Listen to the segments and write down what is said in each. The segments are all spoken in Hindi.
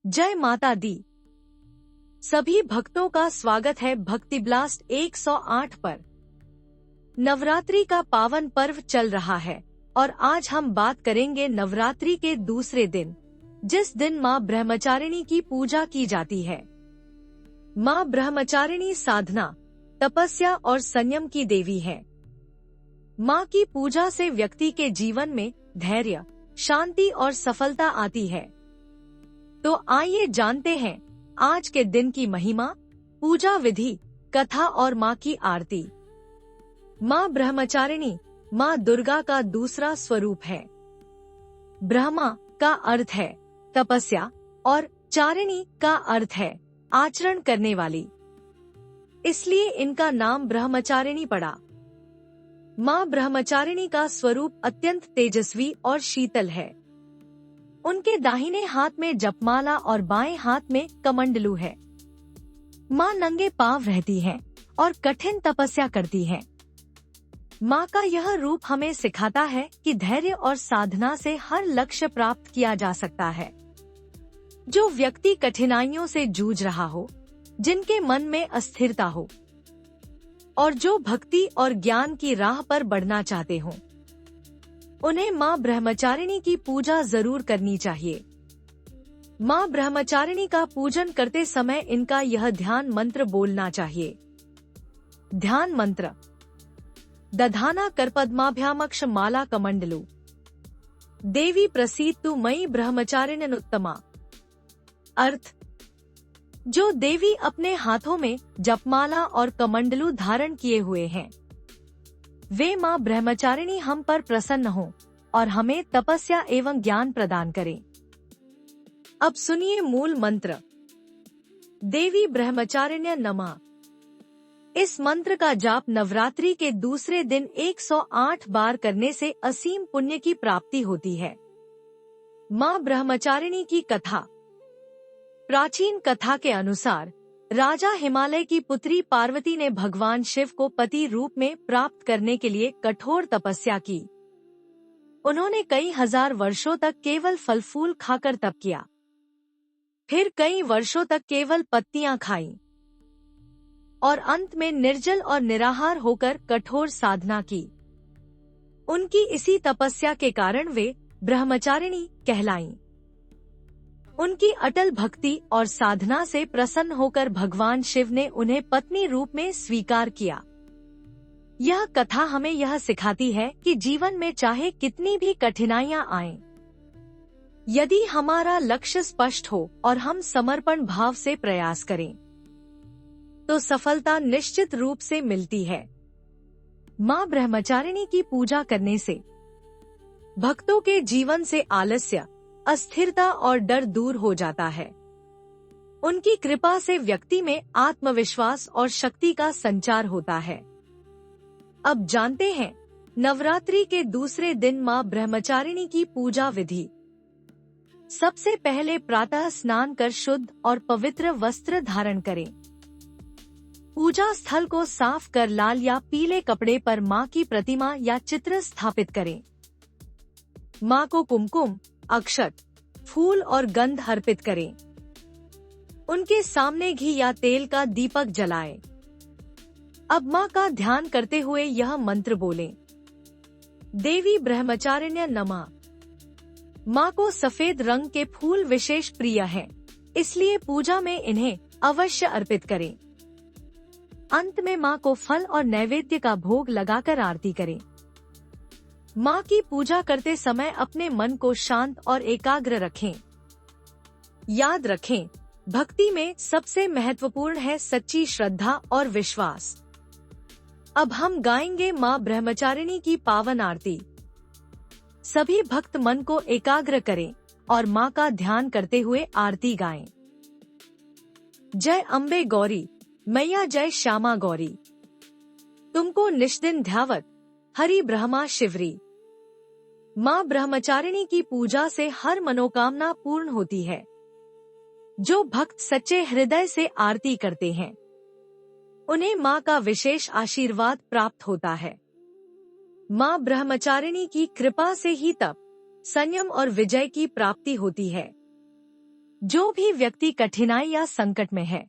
जय माता दी। सभी भक्तों का स्वागत है भक्ति ब्लास्ट 108 पर। नवरात्रि का पावन पर्व चल रहा है और आज हम बात करेंगे नवरात्रि के दूसरे दिन, जिस दिन माँ ब्रह्मचारिणी की पूजा की जाती है। माँ ब्रह्मचारिणी साधना, तपस्या और संयम की देवी है। माँ की पूजा से व्यक्ति के जीवन में धैर्य, शांति और सफलता आती है। तो आइए जानते हैं आज के दिन की महिमा, पूजा विधि, कथा और माँ की आरती। माँ ब्रह्मचारिणी माँ दुर्गा का दूसरा स्वरूप है। ब्रह्मा का अर्थ है तपस्या और चारिणी का अर्थ है आचरण करने वाली, इसलिए इनका नाम ब्रह्मचारिणी पड़ा। माँ ब्रह्मचारिणी का स्वरूप अत्यंत तेजस्वी और शीतल है। उनके दाहिने हाथ में जपमाला और बाएं हाथ में कमंडलू है। माँ नंगे पांव रहती हैं और कठिन तपस्या करती हैं। माँ का यह रूप हमें सिखाता है कि धैर्य और साधना से हर लक्ष्य प्राप्त किया जा सकता है। जो व्यक्ति कठिनाइयों से जूझ रहा हो, जिनके मन में अस्थिरता हो और जो भक्ति और ज्ञान की राह पर बढ़ना चाहते हों, उन्हें माँ ब्रह्मचारिणी की पूजा जरूर करनी चाहिए। माँ ब्रह्मचारिणी का पूजन करते समय इनका यह ध्यान मंत्र बोलना चाहिए। ध्यान मंत्र: दधाना करपद्माभ्यामक्ष माला कमंडलू देवी प्रसीदतु मयि ब्रह्मचारिण्युत्तमा। अर्थ: जो देवी अपने हाथों में जपमाला और कमंडलू धारण किए हुए हैं, वे माँ ब्रह्मचारिणी हम पर प्रसन्न हो और हमें तपस्या एवं ज्ञान प्रदान करें। अब सुनिए मूल मंत्र। देवी ब्रह्मचारिण्य नमः। इस मंत्र का जाप नवरात्रि के दूसरे दिन 108 बार करने से असीम पुण्य की प्राप्ति होती है। माँ ब्रह्मचारिणी की कथा। प्राचीन कथा के अनुसार राजा हिमालय की पुत्री पार्वती ने भगवान शिव को पति रूप में प्राप्त करने के लिए कठोर तपस्या की। उन्होंने कई हजार वर्षों तक केवल फल फूल खाकर तप किया, फिर कई वर्षों तक केवल पत्तियां खाईं और अंत में निर्जल और निराहार होकर कठोर साधना की। उनकी इसी तपस्या के कारण वे ब्रह्मचारिणी कहलाईं। उनकी अटल भक्ति और साधना से प्रसन्न होकर भगवान शिव ने उन्हें पत्नी रूप में स्वीकार किया। यह कथा हमें यह सिखाती है कि जीवन में चाहे कितनी भी कठिनाइयां आएं, यदि हमारा लक्ष्य स्पष्ट हो और हम समर्पण भाव से प्रयास करें, तो सफलता निश्चित रूप से मिलती है। माँ ब्रह्मचारिणी की पूजा करने से भक्तों के जीवन से आलस्य, अस्थिरता और डर दूर हो जाता है। उनकी कृपा से व्यक्ति में आत्मविश्वास और शक्ति का संचार होता है। अब जानते हैं नवरात्रि के दूसरे दिन माँ ब्रह्मचारिणी की पूजा विधि। सबसे पहले प्रातः स्नान कर शुद्ध और पवित्र वस्त्र धारण करें। पूजा स्थल को साफ कर लाल या पीले कपड़े पर माँ की प्रतिमा या चित्र स्थापित करें। माँ को कुमकुम, अक्षत, फूल और गंध अर्पित करें। उनके सामने घी या तेल का दीपक जलाएं। अब माँ का ध्यान करते हुए यह मंत्र बोलें: देवी ब्रह्मचारिण्य नमः। माँ को सफेद रंग के फूल विशेष प्रिय हैं, इसलिए पूजा में इन्हें अवश्य अर्पित करें। अंत में माँ को फल और नैवेद्य का भोग लगाकर आरती करें। माँ की पूजा करते समय अपने मन को शांत और एकाग्र रखें। याद रखें, भक्ति में सबसे महत्वपूर्ण है सच्ची श्रद्धा और विश्वास। अब हम गाएंगे माँ ब्रह्मचारिणी की पावन आरती। सभी भक्त मन को एकाग्र करें और माँ का ध्यान करते हुए आरती गाएं। जय अम्बे गौरी मैया, जय श्यामा गौरी। तुमको निष्दिन ध्यावत हरि ब्रह्मा शिवरी। माँ ब्रह्मचारिणी की पूजा से हर मनोकामना पूर्ण होती है। जो भक्त सच्चे हृदय से आरती करते हैं, उन्हें माँ का विशेष आशीर्वाद प्राप्त होता है। माँ ब्रह्मचारिणी की कृपा से ही तप, संयम और विजय की प्राप्ति होती है। जो भी व्यक्ति कठिनाई या संकट में है,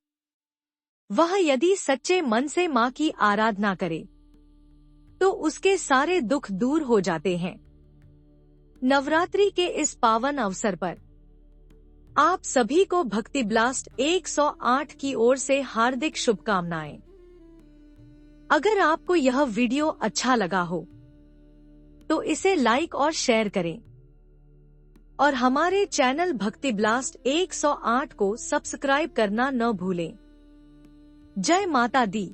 वह यदि सच्चे मन से माँ की आराधना करे तो उसके सारे दुख दूर हो जाते हैं। नवरात्रि के इस पावन अवसर पर आप सभी को भक्ति ब्लास्ट 108 की ओर से हार्दिक शुभकामनाएं। अगर आपको यह वीडियो अच्छा लगा हो तो इसे लाइक और शेयर करें और हमारे चैनल भक्ति ब्लास्ट 108 को सब्सक्राइब करना न भूलें। जय माता दी।